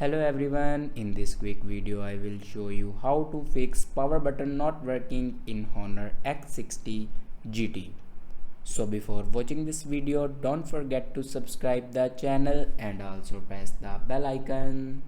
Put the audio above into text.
Hello everyone, in this quick video I will show you how to fix power button not working in Honor X60 GT. So before watching this video, don't forget to subscribe the channel and also press the bell icon.